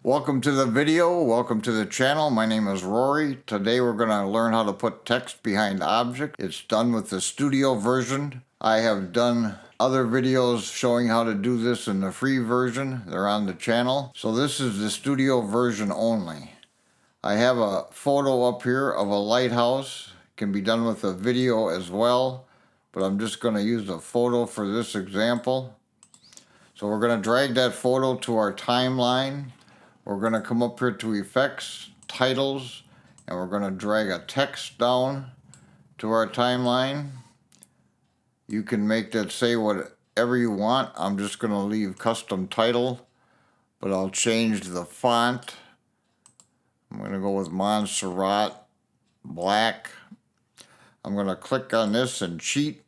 Welcome to the video, welcome to the channel. My name is Rory. Today we're going to learn how to put text behind objects. It's done with the studio version. I have done other videos showing how to do this in the free version. They're on the channel. So this is the studio version only. I have a photo up here of a lighthouse. It can be done with a video as well, but I'm just going to use a photo for this example. So we're going to drag that photo to our timeline. We're going to come up here to Effects, Titles, and we're going to drag a text down to our timeline. You can make that say whatever you want. I'm just going to leave custom title, but I'll change the font. I'm going to go with Montserrat Black. I'm going to click on this and cheat,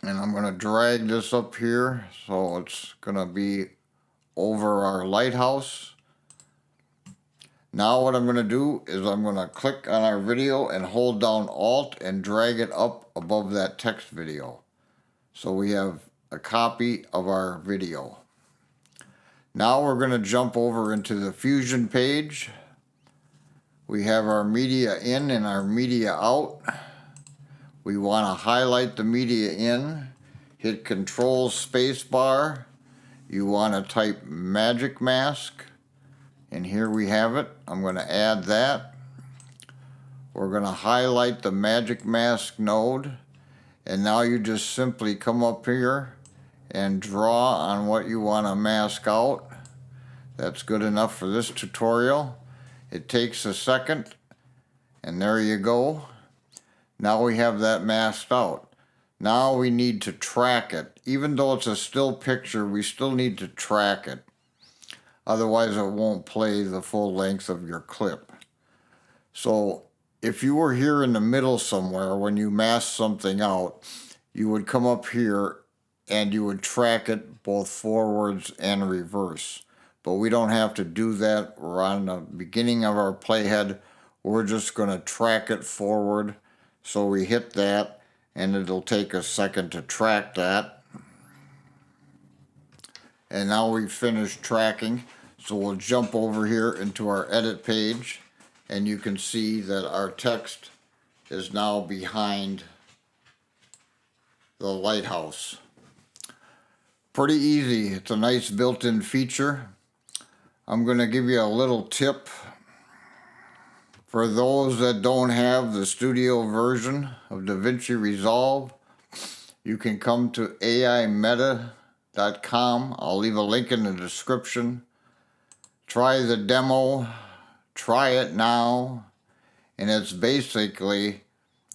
and I'm going to drag this up here so it's going to be over our lighthouse. Now what I'm going to do is I'm going to click on our video and hold down Alt and drag it up above that text video. So we have a copy of our video. Now we're going to jump over into the Fusion page. We have our media in and our media out. We want to highlight the media in, hit Control Spacebar. You want to type Magic Mask. And here we have it. I'm going to add that. We're going to highlight the Magic Mask node. And now you just simply come up here and draw on what you want to mask out. That's good enough for this tutorial. It takes a second. And there you go. Now we have that masked out. Now we need to track it. Even though it's a still picture, we still need to track it. Otherwise, it won't play the full length of your clip. So if you were here in the middle somewhere, when you mask something out, you would come up here and you would track it both forwards and reverse. But we don't have to do that. We're on the beginning of our playhead. We're just going to track it forward. So we hit that, and it'll take a second to track that. And now we've finished tracking, so we'll jump over here into our edit page, and you can see that our text is now behind the lighthouse. Pretty easy. It's a nice built-in feature. I'm going to give you a little tip. For those that don't have the studio version of DaVinci Resolve, you can come to AImeta.com. I'll leave a link in the description. Try the demo, try it now, and it's basically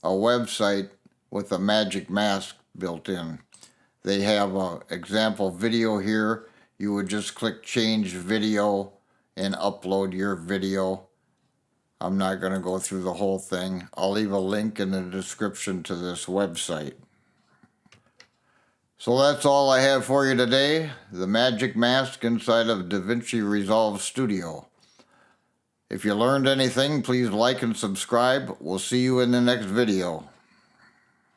a website with a magic mask built in. They have an example video here. You would just click change video and upload your video. I'm not going to go through the whole thing. I'll leave a link in the description to this website. So that's all I have for you today, the magic mask inside of DaVinci Resolve Studio. If you learned anything, please like and subscribe. We'll see you in the next video.